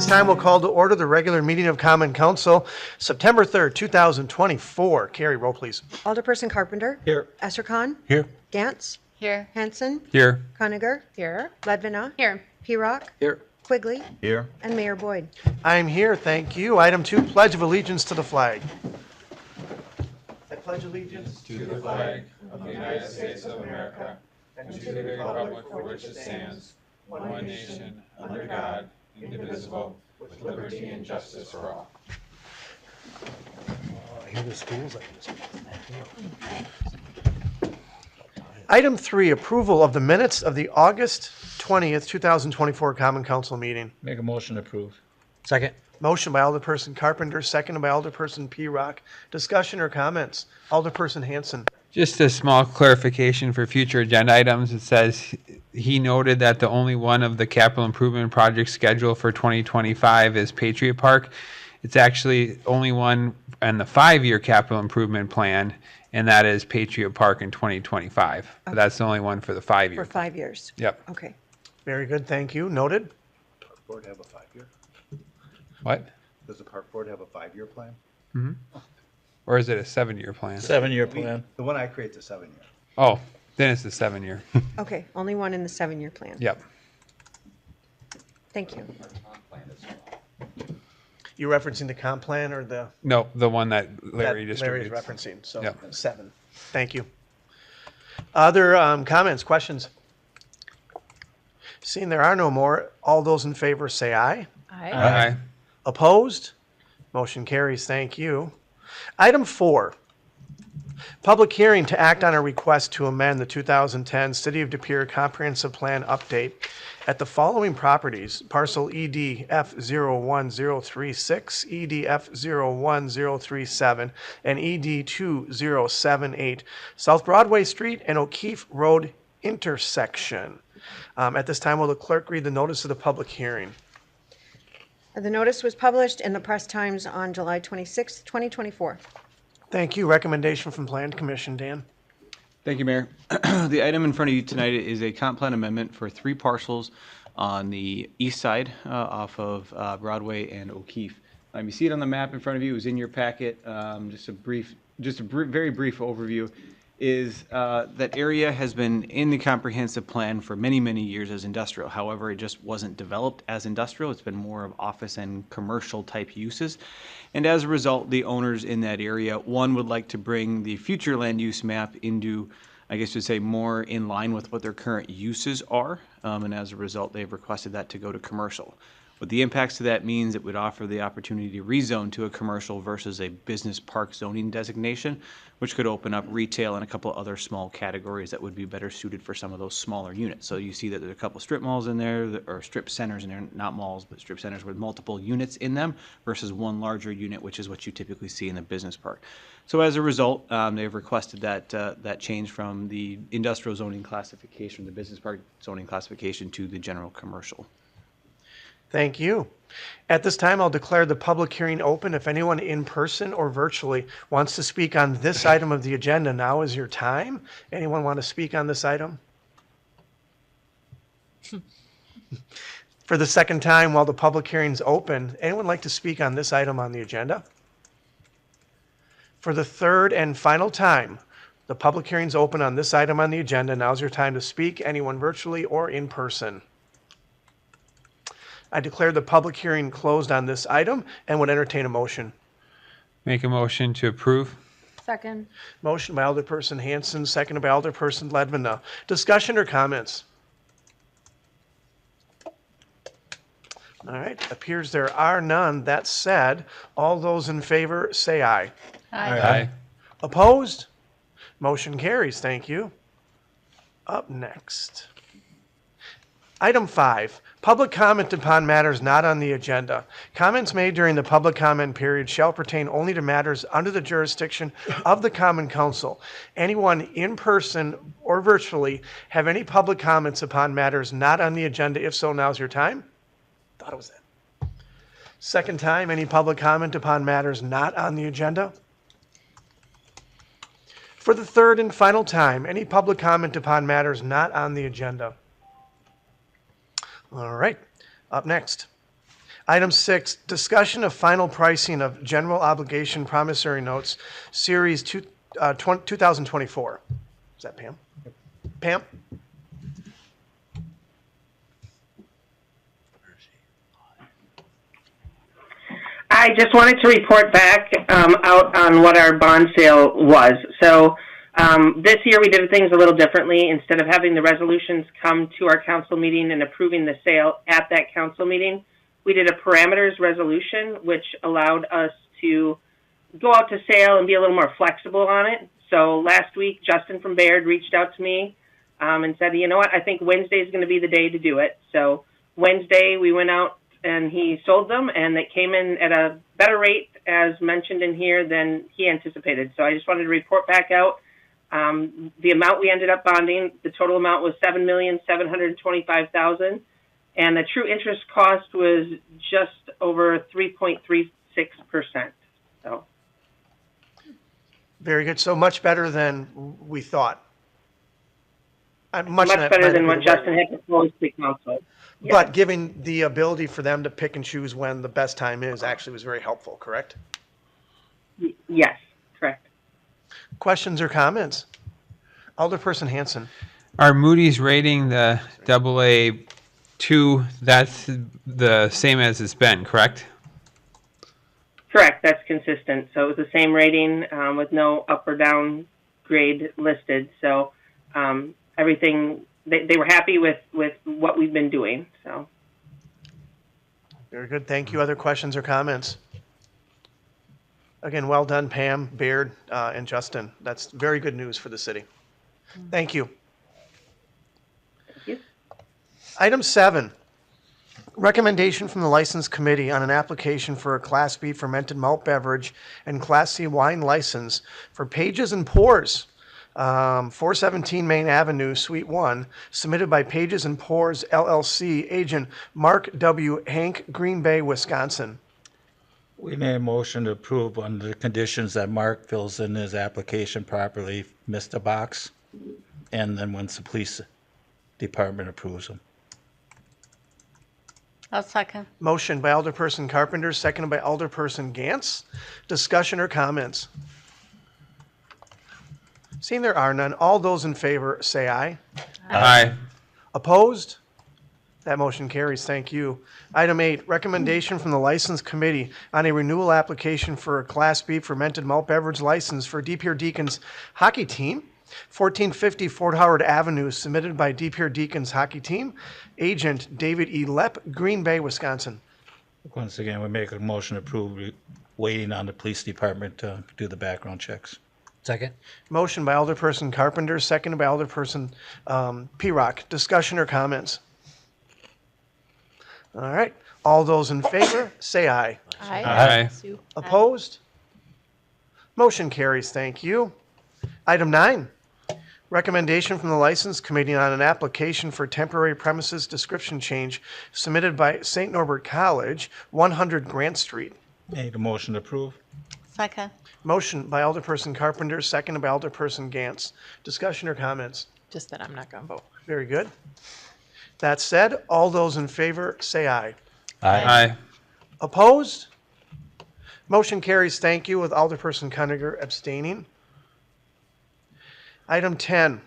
this time, we'll call to order the regular meeting of Common Council, September 3rd, 2024. Carrie, roll please. Alderperson Carpenter. Here. Essercon. Here. Gantz. Here. Hanson. Here. Coniger. Here. Ledvina. Here. P-Rock. Here. Quigley. Here. And Mayor Boyd. I'm here, thank you. Item 2, Pledge of Allegiance to the flag. I pledge allegiance to the flag of the United States of America and to the republic for which it stands, one nation, under God, indivisible, with liberty and justice for all. I hear the schools like this. Item 3, approval of the minutes of the August 20th, 2024 Common Council meeting. Make a motion to approve. Second. Motion by Alderperson Carpenter, seconded by Alderperson P-Rock. Discussion or comments? Alderperson Hanson. Just a small clarification for future agenda items. It says he noted that the only one of the capital improvement projects scheduled for 2025 is Patriot Park. It's actually only one in the 5-year capital improvement plan, and that is Patriot Park in 2025. Okay. That's the only one for the 5-year. For 5 years. Yep. Okay. Very good, thank you. Noted. Park Board have a 5-year? What? Does the Park Board have a 5-year plan? Or is it a 7-year plan? 7-year plan. The one I create is a 7-year. Oh, then it's the 7-year. Okay. Only one in the 7-year plan. Yep. Thank you. You referencing the comp plan or the? No, the one that Larry that distributes. Larry's referencing, so Yep. 7. Thank you. Other comments, questions? Seeing there are no more, all those in favor say aye. Aye. Aye. Opposed? Motion carries, thank you. Item 4, public hearing to act on a request to amend the 2010 City of De Pere Comprehensive Plan Update at the following properties: Parcel ED-F0103-6, ED-F0103-7, and ED-2078, South Broadway Street and O'Keefe Road intersection. At this time, will the clerk read the notice of the public hearing? The notice was published in the Press Times on July 26, 2024. Thank you. Recommendation from Plan Commission, Dan. Thank you, Mayor. The item in front of you tonight is a comp plan amendment for 3 parcels on the east side off of Broadway and O'Keefe. You see it on the map in front of you. It was in your packet. Just a very brief overview is that area has been in the comprehensive plan for many, many years as industrial. However, it just wasn't developed as industrial. It's been more of office and commercial type uses. And as a result, the owners in that area, one, would like to bring the future land use map into, I guess you'd say, more in line with what their current uses are. And as a result, they've requested that to go to commercial. What the impacts to that means, it would offer the opportunity to rezone to a commercial versus a business park zoning designation, which could open up retail and a couple of other small categories that would be better suited for some of those smaller units. So you see that there's a couple strip malls in there, or strip centers in there, not malls, but strip centers with multiple units in them versus one larger unit, which is what you typically see in the business park. So as a result, they've requested that change from the industrial zoning classification, the business park zoning classification, to the general commercial. Thank you. At this time, I'll declare the public hearing open. If anyone in person or virtually wants to speak on this item of the agenda, now is your time. Anyone want to speak on this item? For the second time, while the public hearing's open, anyone like to speak on this item on the agenda? For the third and final time, the public hearing's open on this item on the agenda. Now's your time to speak, anyone virtually or in person. I declare the public hearing closed on this item and would entertain a motion. Make a motion to approve. Second. Motion by Alderperson Hanson, seconded by Alderperson Ledvina. Discussion or comments? All right, appears there are none. That said, all those in favor say aye. Aye. Opposed? Motion carries. Thank you. Up next. Item 5, public comment upon matters not on the agenda. Comments made during the public comment period shall pertain only to matters under the jurisdiction of the Common Council. Anyone in person or virtually have any public comments upon matters not on the agenda? If so, now's your time. Thought it was that. Second time, any public comment upon matters not on the agenda? For the third and final time, any public comment upon matters not on the agenda? All right, up next. Item 6, discussion of final pricing of General Obligation Promissory Notes, Series 2024. Is that Pam? Pam? I just wanted to report back out on what our bond sale was. So this year we did things a little differently. Instead of having the resolutions come to our council meeting and approving the sale at that council meeting, we did a parameters resolution, which allowed us to go out to sale and be a little more flexible on it. So last week, Justin from Baird reached out to me and said, you know what, I think Wednesday is going to be the day to do it. So Wednesday we went out and he sold them, and it came in at a better rate, as mentioned in here, than he anticipated. So I just wanted to report back out. The amount we ended up bonding, the total amount was $7,725,000, and the true interest cost was just over 3.36%. So Very good. So much better than we thought. much better than what Justin had proposed to council. But giving the ability for them to pick and choose when the best time is actually was very helpful, correct? Yes, correct. Questions or comments? Alderperson Hanson. Are Moody's rating the AA2, that's the same as it's been, correct? Correct, that's consistent. So it was the same rating with no up or down grade listed. So everything, they were happy with what we've been doing. So Very good. Thank you. Other questions or comments? Again, well done, Pam, Baird, and Justin. That's very good news for the city. Thank you. thank you. Item 7, recommendation from the License Committee on an application for a Class B fermented malt beverage and Class C wine license for Pages and Pours, 417 Main Avenue, Suite 1, submitted by Pages and Pours LLC, agent Mark W. Hank, Green Bay, Wisconsin. We made a motion to approve under the conditions that Mark fills in his application properly, missed a box, and then once the police department approves them. I'll second. Motion by Alderperson Carpenter, seconded by Alderperson Gantz. Discussion or comments? Seeing there are none, all those in favor say aye. Aye. Opposed? That motion carries. Thank you. Item 8, recommendation from the License Committee on a renewal application for a Class B fermented malt beverage license for Deacons hockey team, 1450 Fort Howard Avenue, submitted by Deacons hockey team, agent David E. Lepp, Green Bay, Wisconsin. Once again, we make a motion to approve, waiting on the police department to do the background checks. Second. Motion by Alderperson Carpenter, seconded by Alderperson P-Rock. Discussion or comments? All right. All those in favor, say aye. Aye. Sue. Opposed? Motion carries. Thank you. Item 9, recommendation from the License Committee on an application for temporary premises description change submitted by St. Norbert College, 100 Grant Street. Make a motion to approve. Second. Motion by Alderperson Carpenter, seconded by Alderperson Gantz. Discussion or comments? Just that I'm not going to vote. Very good. That said, all those in favor say aye. Aye. Opposed? Motion carries. Thank you, with Alderperson Cuniger abstaining. Item 10,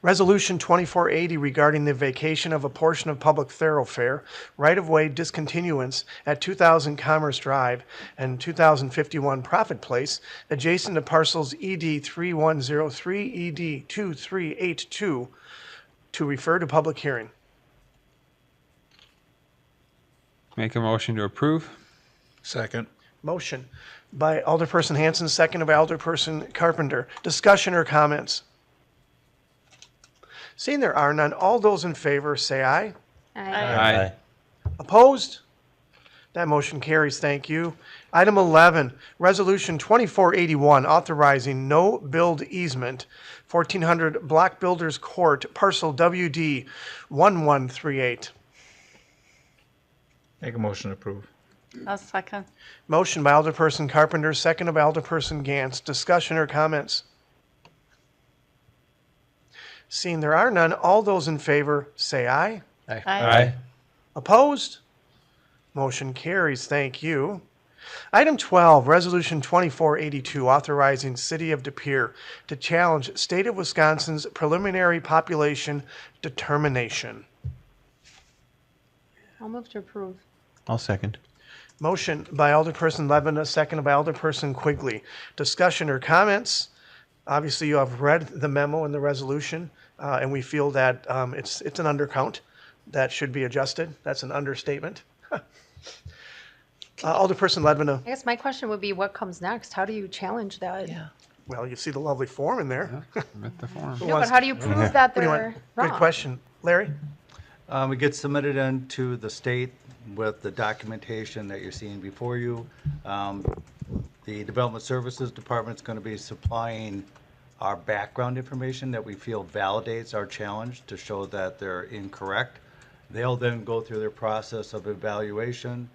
Resolution 2480 regarding the vacation of a portion of public thoroughfare, right-of-way discontinuance at 2000 Commerce Drive and 2051 Profit Place, adjacent to parcels ED-0103-6, to refer to public hearing. Make a motion to approve. Second. Motion by Alderperson Hanson, seconded by Alderperson Carpenter. Discussion or comments? Seeing there are none, all those in favor say aye. Aye. Opposed? That motion carries. Thank you. Item 11, Resolution 2481, authorizing no build easement, 1400 Block Builders Court, parcel WD 1138. Make a motion to approve. I'll second. Motion by Alderperson Carpenter, seconded by Alderperson Gantz. Discussion or comments? Seeing there are none, all those in favor say aye. Aye. Opposed? Motion carries. Thank you. Item 12, Resolution 2482, authorizing City of De Pere to challenge State of Wisconsin's preliminary population determination. I'll move to approve. I'll second. Motion by Alderperson Levin, seconded by Alderperson Quigley. Discussion or comments? Obviously, you have read the memo and the resolution, and we feel that it's an undercount that should be adjusted. That's an understatement. Alderperson Ledvin, I guess my question would be, what comes next? How do you challenge that? Yeah. well, you see the lovely form in there. Submit the form. No, but how do you prove that What do you they're want? wrong? Good question. Larry? It gets submitted into the state with the documentation that you're seeing before you. The Development Services Department's going to be supplying our background information that we feel validates our challenge to show that they're incorrect. They'll then go through their process of evaluation.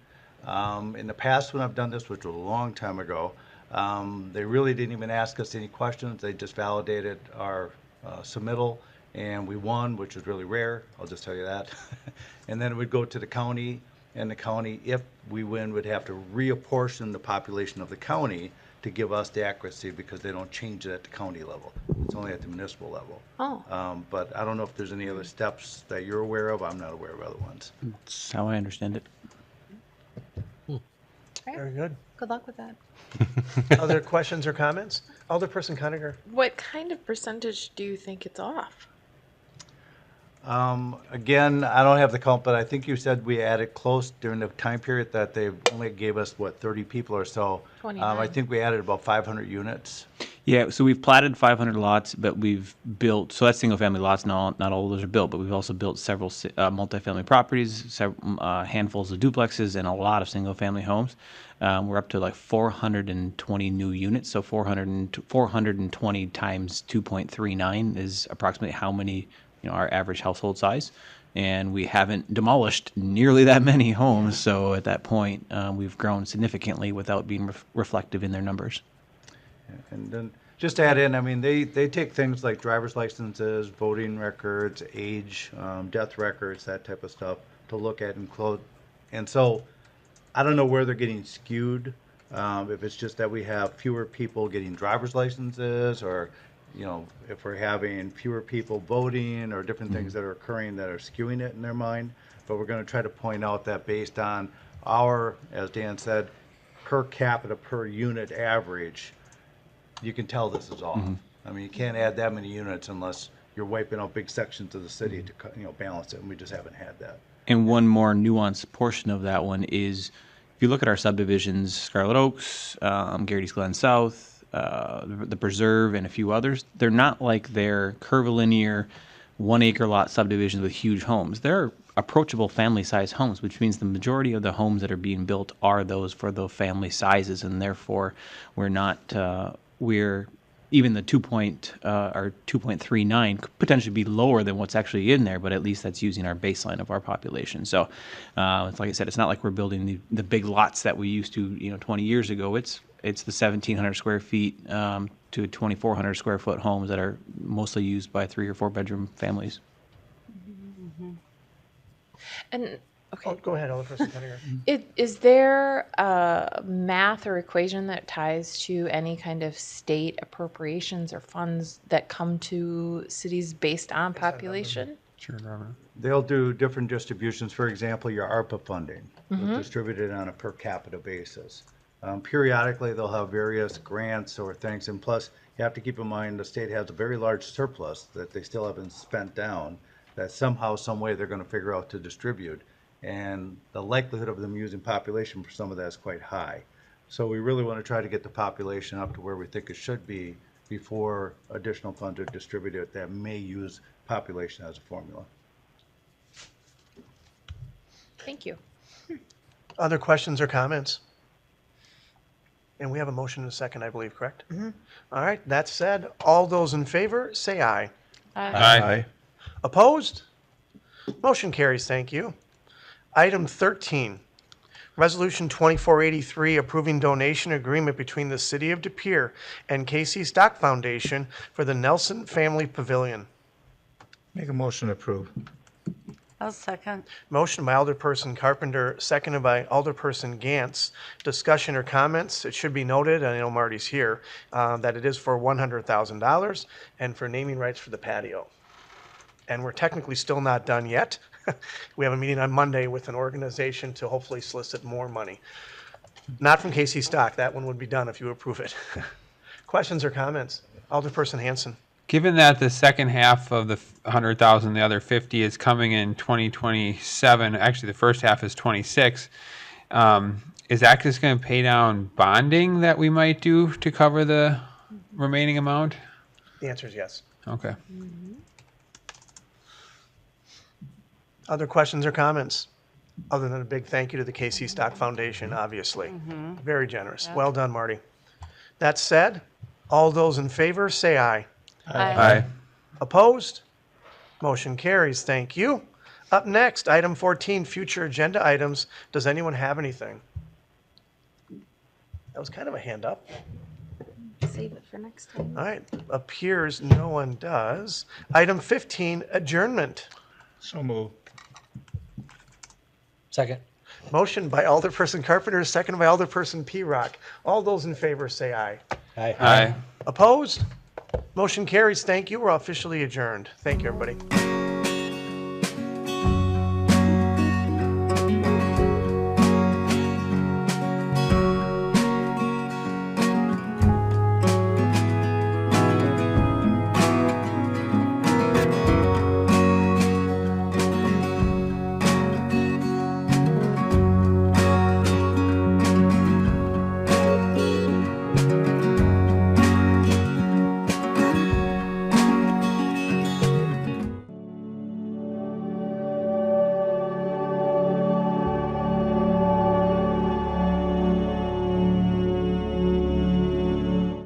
In the past, when I've done this, which was a long time ago, they really didn't even ask us any questions. They just validated our submittal, and we won, which is really rare. I'll just tell you that. And then it would go to the county, and the county, if we win, would have to reapportion the population of the county to give us the accuracy, because they don't change it at the county level. It's only at the municipal level. Oh. But I don't know if there's any other steps that you're aware of. I'm not aware of other ones. That's how I understand it. Very good. Good luck with that. Other questions or comments? Alderperson Conacher? What kind of percentage do you think it's off? Again, I don't have the count, but I think you said we added close during the time period that they only gave us, 30 people or so. 29. I think we added about 500 units. Yeah, so we've platted 500 lots, but we've built, so that's single-family lots, not all of those are built, but we've also built several multifamily properties, several, handfuls of duplexes, and a lot of single-family homes. We're up to like 420 new units, so 420 times 2.39 is approximately how many, our average household size. And we haven't demolished nearly that many homes, so at that point, we've grown significantly without being reflective in their numbers. And then just to add in, I mean, they take things like driver's licenses, voting records, age, death records, that type of stuff to look at and close. And so I don't know where they're getting skewed. If it's just that we have fewer people getting driver's licenses, or, if we're having fewer people voting, or different things that are occurring that are skewing it in their mind. But we're going to try to point out that based on our, as Dan said, per capita per unit average, you can tell this is off. I mean, you can't add that many units unless you're wiping out big sections of the city to balance it, and we just haven't had that. And one more nuanced portion of that one is, if you look at our subdivisions, Scarlet Oaks, Garrity's Glen South, the Preserve, and a few others, they're not like their curvilinear 1 acre lot subdivisions with huge homes. They're approachable family-sized homes, which means the majority of the homes that are being built are those for the family sizes, and therefore we're not, we're even the 2.39 could potentially be lower than what's actually in there, but at least that's using our baseline of our population. So it's like I said, it's not like we're building the big lots that we used to 20 years ago. It's the 1,700 square feet to 2,400 square foot homes that are mostly used by 3 or 4 bedroom families. And okay, Oh, go ahead, Alderperson Conacher. is there a math or equation that ties to any kind of state appropriations or funds that come to cities based on population? Sure, Robert. They'll do different distributions. For example, your ARPA funding is distributed on a per capita basis. Periodically, they'll have various grants or things, and plus, you have to keep in mind the state has a very large surplus that they still haven't spent down, that somehow, some way, they're going to figure out to distribute. And the likelihood of them using population for some of that is quite high. So we really want to try to get the population up to where we think it should be before additional funds are distributed that may use population as a formula. Thank you. Other questions or comments? And we have a motion and a second, I believe, correct? All right, that said, all those in favor, say aye. Aye. Opposed? Motion carries, thank you. Item 13, Resolution 2483, approving donation agreement between the City of De Pere and Casey Stock Foundation for the Nelson Family Pavilion. Make a motion to approve. I'll second. Motion by Alderperson Carpenter, seconded by Alderperson Gantz. Discussion or comments? It should be noted, I know Marty's here, that it is for $100,000 and for naming rights for the patio. And we're technically still not done yet. We have a meeting on Monday with an organization to hopefully solicit more money. Not from KC Stock. That one would be done if you approve it. Questions or comments? Alderperson Hanson. Given that the second half of the 100,000, the other 50 is coming in 2027, actually the first half is 26, is that just going to pay down bonding that we might do to cover the remaining amount? The answer is yes. Okay. Other questions or comments? Other than a big thank you to the KC Stock Foundation, obviously. Very generous. Well done, Marty. That said, all those in favor, say aye. Aye. Opposed? Motion carries. Thank you. Up next, item 14, future agenda items. Does anyone have anything? That was kind of a hand up. Save it for next time. All right. Appears no one does. Item 15, adjournment. So move. Second. Motion by Alderperson Carpenter, second by Alderperson P-Rock. All those in favor say aye. Aye. Aye. Opposed? Motion carries. Thank you. We're officially adjourned. Thank you, everybody.